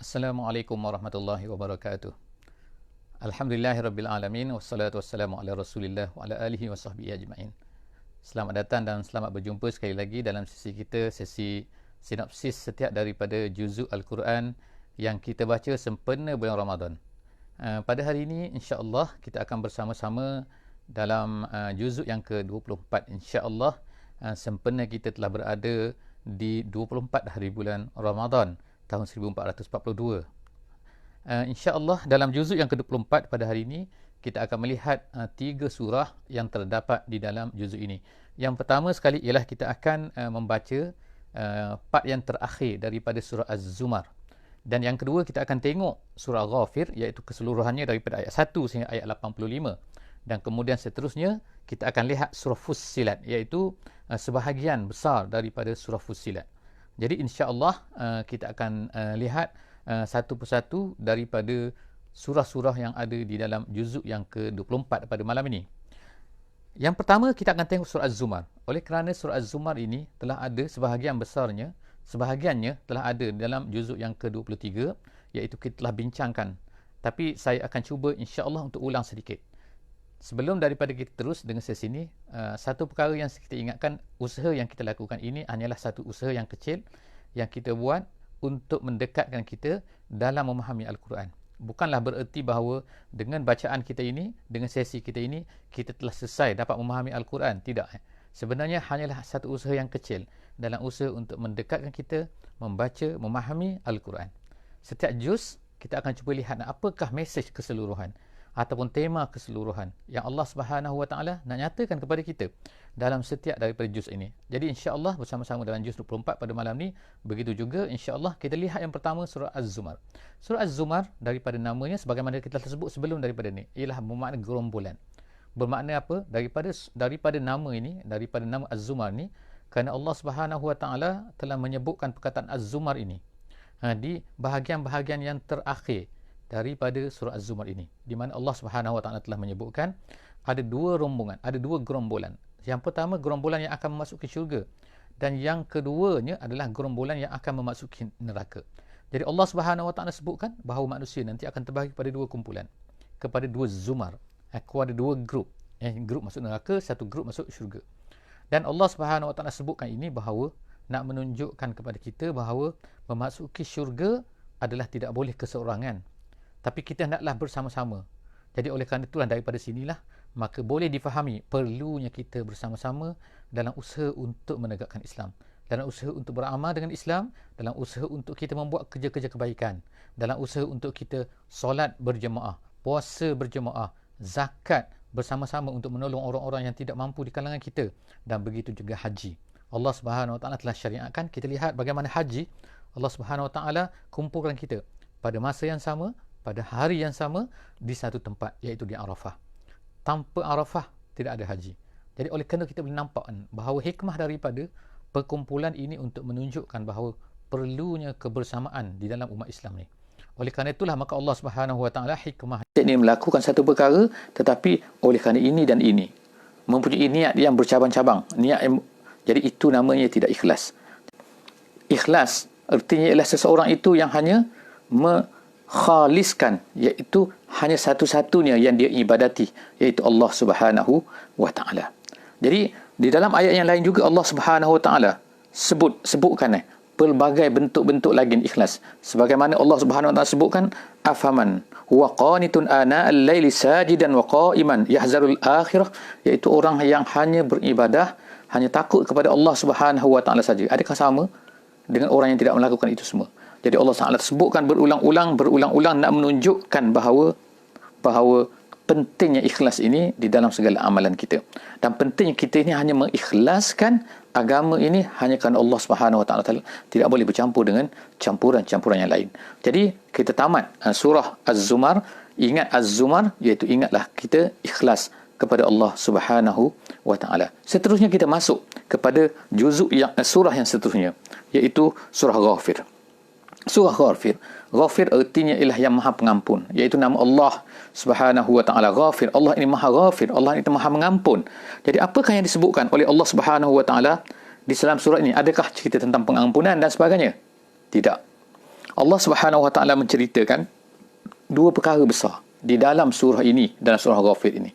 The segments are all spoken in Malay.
Assalamualaikum warahmatullahi wabarakatuh. Alhamdulillahirabbil alamin wassalatu wassalamu ala Rasulillah wa ala alihi wa sahbihi ajmain. Selamat datang dan selamat berjumpa sekali lagi dalam sesi sinopsis setiap daripada juzuk Al-Quran yang kita baca sempena bulan Ramadan. Pada hari ini insya-Allah kita akan bersama-sama dalam juzuk yang ke-24 insya-Allah, sempena kita telah berada di 24 hari bulan Ramadan tahun 1442. InsyaAllah dalam juzuk yang ke-24 pada hari ini kita akan melihat 3 surah yang terdapat di dalam juzuk ini. Yang pertama sekali ialah kita akan membaca part yang terakhir daripada surah Az-Zumar. Dan yang kedua kita akan tengok surah Ghafir, iaitu keseluruhannya daripada ayat 1 sehingga ayat 85. Dan kemudian seterusnya kita akan lihat surah Fussilat, iaitu sebahagian besar daripada surah Fussilat. Jadi insya-Allah kita akan lihat satu persatu daripada surah-surah yang ada di dalam juzuk yang ke-24 pada malam ini. Yang pertama kita akan tengok surah Az-Zumar. Oleh kerana surah Az-Zumar ini telah ada sebahagiannya telah ada dalam juzuk yang ke-23, iaitu kita telah bincangkan. Tapi saya akan cuba insya-Allah untuk ulang sedikit. Sebelum daripada kita terus dengan sesi ini, satu perkara yang kita ingatkan, usaha yang kita lakukan ini hanyalah satu usaha yang kecil yang kita buat untuk mendekatkan kita dalam memahami Al-Quran. Bukanlah bererti bahawa dengan bacaan kita ini, dengan sesi kita ini, kita telah selesai dapat memahami Al-Quran. Tidak. Sebenarnya hanyalah satu usaha yang kecil dalam usaha untuk mendekatkan kita membaca, memahami Al-Quran. Setiap juz kita akan cuba lihat apakah mesej keseluruhan ataupun tema keseluruhan yang Allah Subhanahu Wa Taala nak nyatakan kepada kita dalam setiap daripada juz ini. Jadi insya-Allah bersama-sama dalam juz 24 pada malam ni, begitu juga insya-Allah kita lihat yang pertama surah Az-Zumar. Surah Az-Zumar daripada namanya sebagaimana kita telah sebut sebelum daripada ni, ialah bermakna gerombolan. Bermakna apa? Daripada nama ini, daripada nama Az-Zumar ni, kerana Allah Subhanahu Wa Taala telah menyebutkan perkataan Az-Zumar ini di bahagian-bahagian yang terakhir daripada surah Az-Zumar ini, di mana Allah Subhanahu Wa Taala telah menyebutkan ada dua rombongan, ada dua gerombolan. Yang pertama gerombolan yang akan memasuki syurga, dan yang keduanya adalah gerombolan yang akan memasuki neraka. Jadi Allah Subhanahu Wa Taala sebutkan bahawa manusia nanti akan terbahagi kepada dua kumpulan, kepada dua zumar, kepada dua grup. Grup masuk neraka, satu grup masuk syurga. Dan Allah Subhanahu Wa Taala sebutkan ini bahawa nak menunjukkan kepada kita bahawa memasuki syurga adalah tidak boleh keseorangan, tapi kita hendaklah bersama-sama. Jadi oleh kerana itulah daripada sinilah maka boleh difahami perlunya kita bersama-sama dalam usaha untuk menegakkan Islam, dalam usaha untuk beramal dengan Islam, dalam usaha untuk kita membuat kerja-kerja kebaikan, dalam usaha untuk kita solat berjemaah, puasa berjemaah, zakat bersama-sama untuk menolong orang-orang yang tidak mampu di kalangan kita, dan begitu juga haji. Allah Subhanahu Wa Taala telah syariatkan. Kita lihat bagaimana haji Allah Subhanahu Wa Taala kumpulkan kita pada masa yang sama, pada hari yang sama, di satu tempat, iaitu di Arafah. Tanpa Arafah tidak ada haji. Jadi oleh kerana kita boleh nampak bahawa hikmah daripada perkumpulan ini untuk menunjukkan bahawa perlunya kebersamaan di dalam umat Islam ni. Oleh kerana itulah maka Allah Subhanahu Wa Taala hikmah ini melakukan satu perkara, tetapi oleh kerana ini dan ini mempunyai niat yang bercabang-cabang, jadi itu namanya tidak ikhlas. Ikhlas artinya ialah seseorang itu yang hanya khaliskan, iaitu hanya satu-satunya yang dia ibadati, iaitu Allah Subhanahu Wa Taala. Jadi di dalam ayat yang lain juga Allah Subhanahu Wa Taala sebutkan pelbagai bentuk-bentuk lagi ikhlas. Sebagaimana Allah Subhanahu Wa Taala sebutkan, afaman huwa qanitun ana al-laili sajidan wa qa'iman yahzarul akhirah, iaitu orang yang hanya beribadah, hanya takut kepada Allah Subhanahu Wa Taala saja. Adakah sama dengan orang yang tidak melakukan itu semua? Jadi Allah Taala sebutkan berulang-ulang nak menunjukkan bahawa pentingnya ikhlas ini di dalam segala amalan kita. Dan pentingnya kita ini hanya mengikhlaskan agama ini hanya kerana Allah Subhanahu Wa Taala, tidak boleh bercampur dengan campuran-campuran yang lain. Jadi kita tamat surah Az-Zumar. Ingat Az-Zumar, iaitu ingatlah kita ikhlas kepada Allah Subhanahu Wa Taala. Seterusnya kita masuk kepada surah yang seterusnya, iaitu surah Ghafir. Surah Ghafir. Ghafir artinya ialah yang maha pengampun, iaitu nama Allah Subhanahu Wa Taala Ghafir. Allah ini maha Ghafir, Allah ini maha mengampun. Jadi apakah yang disebutkan oleh Allah Subhanahu Wa Taala di dalam surah ini? Adakah cerita tentang pengampunan dan sebagainya? Tidak. Allah Subhanahu Wa Taala menceritakan dua perkara besar di dalam surah ini, dalam surah Ghafir ini.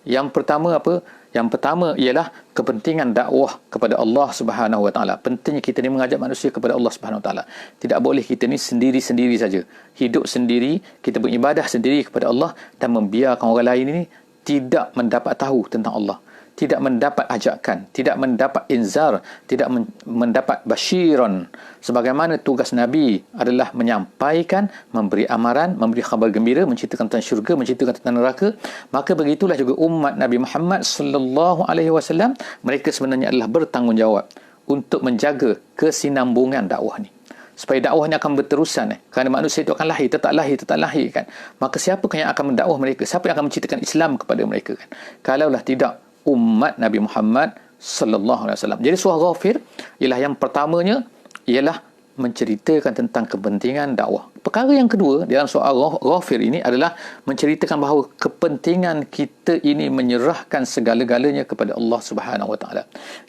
Yang pertama apa? Yang pertama ialah kepentingan dakwah kepada Allah Subhanahu Wa Taala. Pentingnya kita ni mengajak manusia kepada Allah Subhanahu Wa Taala. Tidak boleh kita ni sendiri-sendiri saja. Hidup sendiri, kita beribadah sendiri kepada Allah dan membiarkan orang lain ini tidak mendapat tahu tentang Allah, tidak mendapat ajakan, tidak mendapat inzar, tidak mendapat basyiran. Sebagaimana tugas Nabi adalah menyampaikan, memberi amaran, memberi khabar gembira, menceritakan tentang syurga, menceritakan tentang neraka, maka begitulah juga umat Nabi Muhammad sallallahu alaihi wasallam, mereka sebenarnya adalah bertanggungjawab untuk menjaga kesinambungan dakwah ni, supaya dakwah ni akan berterusan. Kerana manusia itu akan lahir, tetap lahir kan. Maka siapakah yang akan mendakwah mereka? Siapa yang akan menceritakan Islam kepada mereka kan? Kalaulah tidak umat Nabi Muhammad sallallahu alaihi wasallam. Jadi surah Ghafir ialah yang pertamanya ialah menceritakan tentang kepentingan dakwah. Perkara yang kedua dalam surah Ghafir ini adalah menceritakan bahawa kepentingan kita ini menyerahkan segala-galanya kepada Allah Subhanahu Wa Taala.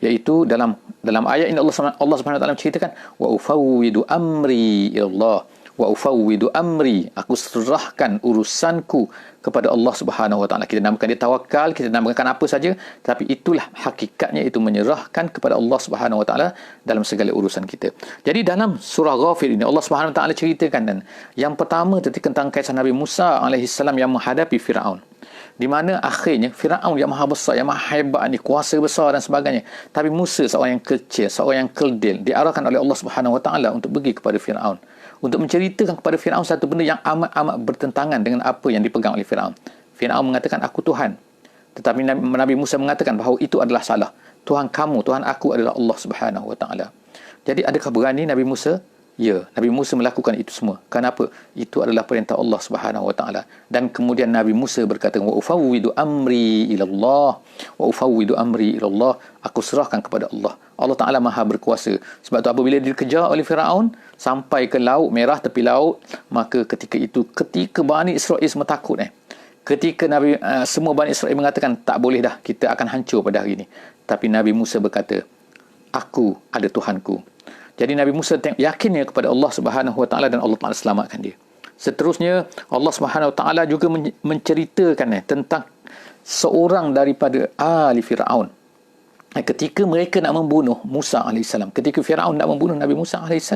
Iaitu dalam ayat ini Allah Subhanahu Wa Taala menceritakan wa ufawwidu amri ilallah. Wa ufawwidu amri, aku serahkan urusanku kepada Allah Subhanahu Wa Taala. Kita namakan dia tawakal, kita namakan apa saja, tapi itulah hakikatnya, itu menyerahkan kepada Allah Subhanahu Wa Taala dalam segala urusan kita. Jadi dalam surah Ghafir ini Allah Subhanahu Wa Taala ceritakan, dan yang pertama tentang kisah Nabi Musa alaihissalam yang menghadapi Firaun, di mana akhirnya Firaun yang maha besar, yang maha hebat ni, kuasa besar dan sebagainya, tapi Musa seorang yang kecil, seorang yang keldil, diarahkan oleh Allah Subhanahu Wa Taala untuk pergi kepada Firaun, untuk menceritakan kepada Firaun satu benda yang amat-amat bertentangan dengan apa yang dipegang oleh Firaun. Firaun mengatakan aku Tuhan, tetapi Nabi Musa mengatakan bahawa itu adalah salah. Tuhan kamu, Tuhan aku adalah Allah Subhanahu Wa Taala. Jadi adakah berani Nabi Musa? Ya, Nabi Musa melakukan itu semua. Kenapa? Itu adalah perintah Allah Subhanahu Wa Taala. Dan kemudian Nabi Musa berkata, wa ufawwidu amri ilallah, wa ufawwidu amri ilallah, aku serahkan kepada Allah. Allah Ta'ala maha berkuasa. Sebab tu apabila dikejar oleh Firaun sampai ke laut merah, tepi laut, maka ketika Bani Israel semua takut ketika semua Bani Israel mengatakan tak boleh dah, kita akan hancur pada hari ini. Tapi Nabi Musa berkata, aku ada Tuhanku. Jadi Nabi Musa yakinnya kepada Allah Subhanahu Wa Taala, dan Allah Ta'ala selamatkan dia. Seterusnya Allah Subhanahu Wa Taala juga menceritakan tentang seorang daripada ahli Firaun. Ketika mereka nak membunuh Musa AS, ketika Firaun nak membunuh Nabi Musa AS,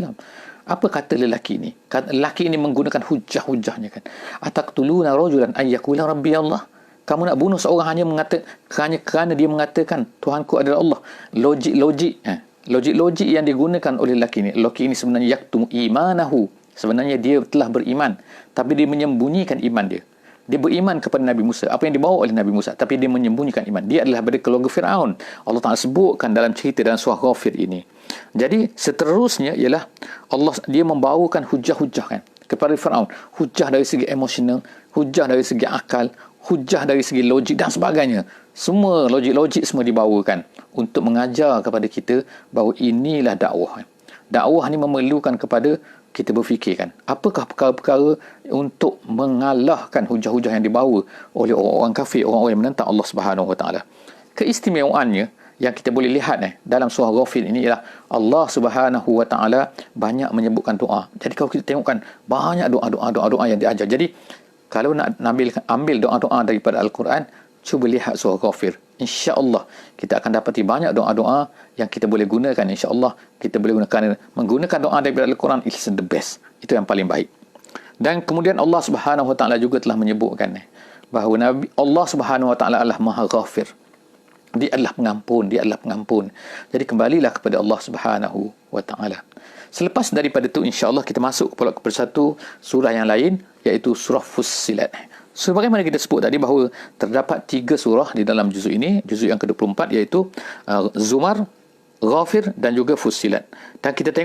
apa kata lelaki ini? Lelaki ini menggunakan hujah-hujahnya kan. Ataqtuluna rajulan ay yaqula rabbi Allah. Kamu nak bunuh seorang hanya kerana dia mengatakan Tuhanku adalah Allah. Logik yang digunakan oleh lelaki ini. Lelaki ini sebenarnya yaktum imanahu. Sebenarnya dia telah beriman, tapi dia menyembunyikan iman dia. Dia beriman kepada Nabi Musa, apa yang dibawa oleh Nabi Musa, tapi dia menyembunyikan iman. Dia adalah dari keluarga Firaun. Allah Ta'ala sebutkan dalam cerita dalam surah Ghafir ini. Jadi seterusnya ialah dia membawakan hujah-hujah kan kepada Firaun. Hujah dari segi emosional, hujah dari segi akal, hujah dari segi logik dan sebagainya. Semua logik-logik semua dibawakan untuk mengajar kepada kita bahawa inilah dakwah. Dakwah ni memerlukan kepada kita berfikirkan apakah perkara-perkara untuk mengalahkan hujah-hujah yang dibawa oleh orang-orang kafir, orang-orang yang menentang Allah Subhanahu Wa Taala. Keistimewaannya yang kita boleh lihat dalam surah Ghafir ini ialah Allah Subhanahu Wa Taala banyak menyebutkan doa. Jadi kalau kita tengokkan banyak doa yang diajar. Jadi kalau nak ambil doa-doa daripada Al-Quran, cuba lihat surah Ghafir. InsyaAllah kita akan dapati banyak doa-doa yang kita boleh gunakan. InsyaAllah kita boleh menggunakan doa daripada Al-Quran. It's the best. Itu yang paling baik. Dan kemudian Allah Subhanahu Wa Taala juga telah menyebutkan bahawa Allah Subhanahu Wa Taala adalah Maha Ghafir. Dia adalah pengampun. Jadi kembalilah kepada Allah Subhanahu Wa Taala. Selepas daripada itu, insyaAllah kita masuk kepada satu surah yang lain, iaitu surah Fussilat. Sebagaimana kita sebut tadi bahawa terdapat 3 surah di dalam juzuk ini, juzuk yang ke-24, iaitu Zumar, Ghafir dan juga Fussilat. Dan kita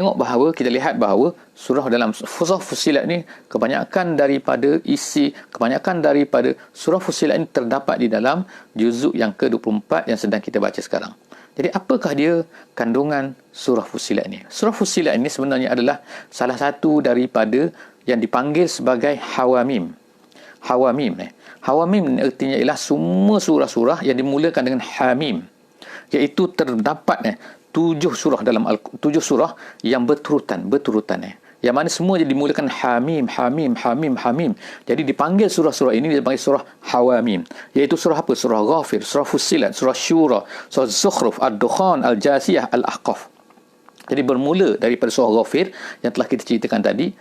lihat bahawa surah Fussilat ni kebanyakan daripada surah Fussilat ini terdapat di dalam juzuk yang ke-24 yang sedang kita baca sekarang. Jadi apakah dia kandungan surah Fussilat ni? Surah Fussilat ini sebenarnya adalah salah satu daripada yang dipanggil sebagai Hawamim. Hawamim artinya ialah semua surah-surah yang dimulakan dengan Hamim, iaitu terdapat 7 surah dalam 7 surah yang berturutan. Yang mana semua dimulakan Hamim, Hamim, Hamim, Hamim. Jadi dipanggil surah-surah ini dipanggil surah Hawamim. Iaitu surah apa? Surah Ghafir, surah Fussilat, surah Syura, surah Zukhruf, Ad-Dukhan, Al-Jasiyah, Al-Ahqaf. Jadi bermula daripada surah Ghafir yang telah kita ceritakan tadi.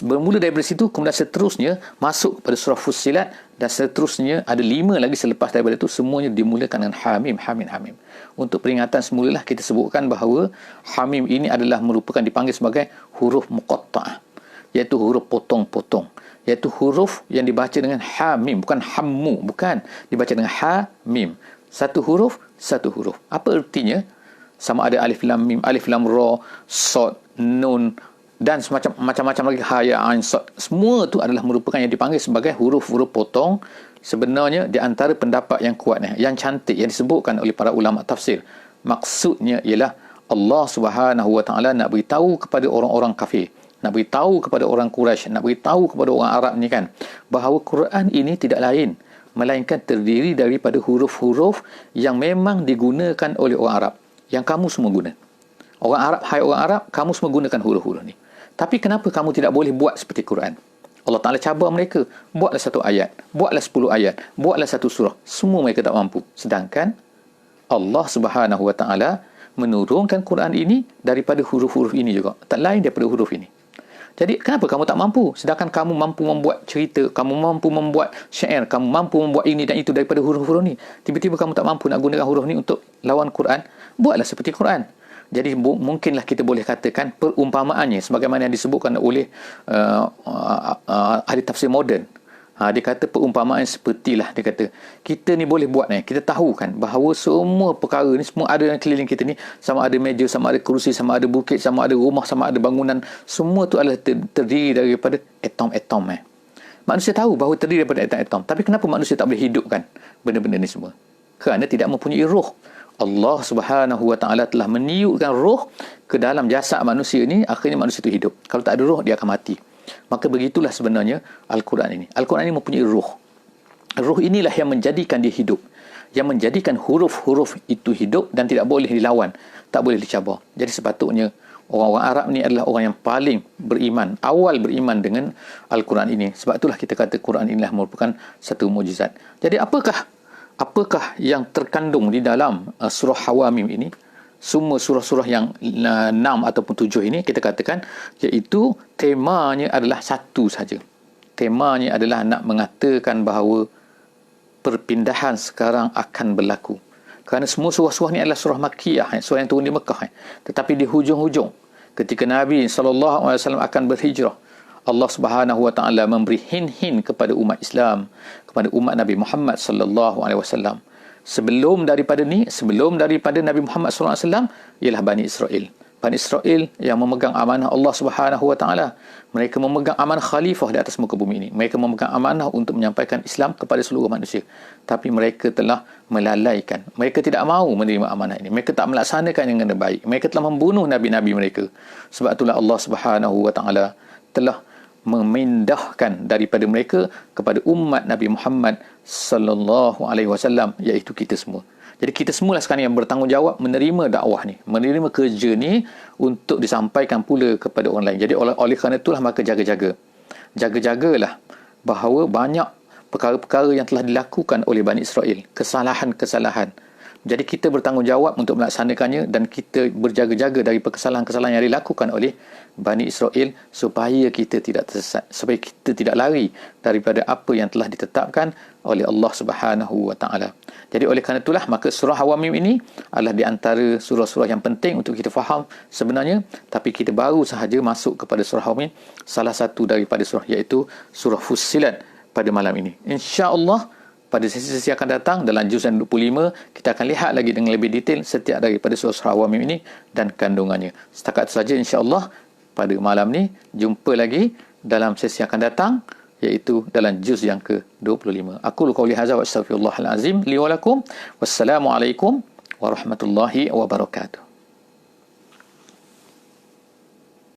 Bermula daripada situ, kemudian seterusnya masuk pada surah Fussilat dan seterusnya ada 5 lagi selepas daripada itu, semuanya dimulakan dengan Hamim, Hamim, Hamim. Untuk peringatan semulalah kita sebutkan bahawa Hamim ini adalah merupakan dipanggil sebagai huruf muqatta'ah, iaitu huruf potong-potong, iaitu huruf yang dibaca dengan Hamim, bukan Hammu, bukan, dibaca dengan Hamim. Satu huruf, satu huruf. Apa artinya? Sama ada alif lam mim, alif lam ra, sad, nun dan macam-macam lagi, ha ya ain sad. Semua itu adalah merupakan yang dipanggil sebagai huruf-huruf potong. Sebenarnya di antara pendapat yang kuat yang cantik yang disebutkan oleh para ulama tafsir, maksudnya ialah Allah Subhanahu wa taala nak beritahu kepada orang-orang kafir, nak beritahu kepada orang Quraisy, nak beritahu kepada orang Arab ni kan, bahawa Quran ini tidak lain melainkan terdiri daripada huruf-huruf yang memang digunakan oleh orang Arab, yang kamu semua guna. Orang Arab, hai orang Arab, kamu semua gunakan huruf-huruf ni. Tapi kenapa kamu tidak boleh buat seperti Quran? Allah Ta'ala cabar mereka. Buatlah 1 ayat, buatlah 10 ayat, buatlah 1 surah. Semua mereka tak mampu. Sedangkan Allah Subhanahu Wa Ta'ala menurunkan Quran ini daripada huruf-huruf ini juga. Tak lain daripada huruf ini. Jadi kenapa kamu tak mampu? Sedangkan kamu mampu membuat cerita, kamu mampu membuat syair, kamu mampu membuat ini dan itu daripada huruf-huruf ni. Tiba-tiba kamu tak mampu nak gunakan huruf ni untuk lawan Quran. Buatlah seperti Quran. Jadi mungkinlah kita boleh katakan perumpamaannya sebagaimana yang disebutkan oleh ahli tafsir moden. Dia kata perumpamaan sepertilah, dia kata kita ni boleh buat ni, kita tahu kan bahawa semua perkara ni semua ada dalam keliling kita ni, sama ada meja, sama ada kerusi, sama ada bukit, sama ada rumah, sama ada bangunan, semua tu adalah terdiri daripada atom-atom. Manusia tahu bahawa terdiri daripada atom-atom, tapi kenapa manusia tak boleh hidupkan benda-benda ni semua? Kerana tidak mempunyai roh. Allah Subhanahu Wa Taala telah meniupkan roh ke dalam jasad manusia ini, akhirnya manusia itu hidup. Kalau tak ada roh, dia akan mati. Maka begitulah sebenarnya Al-Quran ini. Al-Quran ini mempunyai roh. Roh inilah yang menjadikan dia hidup, yang menjadikan huruf-huruf itu hidup dan tidak boleh dilawan, tak boleh dicabar. Jadi sepatutnya orang-orang Arab ni adalah orang yang paling beriman, awal beriman dengan Al-Quran ini. Sebab itulah kita kata Quran inilah merupakan satu mukjizat. Jadi apakah yang terkandung di dalam surah Hawamim ini? Semua surah-surah yang 6 ataupun 7 ini kita katakan, iaitu temanya adalah satu saja. Temanya adalah nak mengatakan bahawa perpindahan sekarang akan berlaku. Kerana semua surah-surah ini adalah surah Makkiyah, surah yang turun di Mekah. Tetapi di hujung-hujung, ketika Nabi SAW akan berhijrah, Allah Subhanahu Wa Taala memberi hin-hin kepada umat Islam, kepada umat Nabi Muhammad SAW. Sebelum daripada Nabi Muhammad SAW ialah Bani Israel. Bani Israel yang memegang amanah Allah Subhanahu Wa Taala. Mereka memegang amanah khalifah di atas muka bumi ini. Mereka memegang amanah untuk menyampaikan Islam kepada seluruh manusia. Tapi mereka telah melalaikan. Mereka tidak mahu menerima amanah ini. Mereka tak melaksanakan yang dengan baik. Mereka telah membunuh nabi-nabi mereka. Sebab itulah Allah Subhanahu Wa Taala telah memindahkan daripada mereka kepada umat Nabi Muhammad sallallahu alaihi wasallam, iaitu kita semua. Jadi kita semualah sekarang yang bertanggungjawab menerima dakwah ni, menerima kerja ni untuk disampaikan pula kepada orang lain. Jadi oleh kerana itulah maka jaga-jagalah bahawa banyak perkara-perkara yang telah dilakukan oleh Bani Israel, kesalahan-kesalahan. Jadi kita bertanggungjawab untuk melaksanakannya dan kita berjaga-jaga dari kesalahan-kesalahan yang dilakukan oleh Bani Israel supaya kita tidak tersesat, supaya kita tidak lari daripada apa yang telah ditetapkan oleh Allah Subhanahu Wa Taala. Jadi oleh kerana itulah maka surah Hawamim ini adalah di antara surah-surah yang penting untuk kita faham sebenarnya, tapi kita baru sahaja masuk kepada surah Hawamim, salah satu daripada surah, iaitu surah Fussilat pada malam ini. Insya-Allah pada sesi-sesi akan datang dalam juz yang 25 kita akan lihat lagi dengan lebih detail setiap daripada surah Hawamim ini dan kandungannya. Setakat itu saja insya-Allah pada malam ni. Jumpa lagi dalam sesi yang akan datang, iaitu dalam juz yang ke-25. Aku qauli hadza wa astaghfirullahal azim li wa lakum. Wassalamualaikum warahmatullahi wabarakatuh.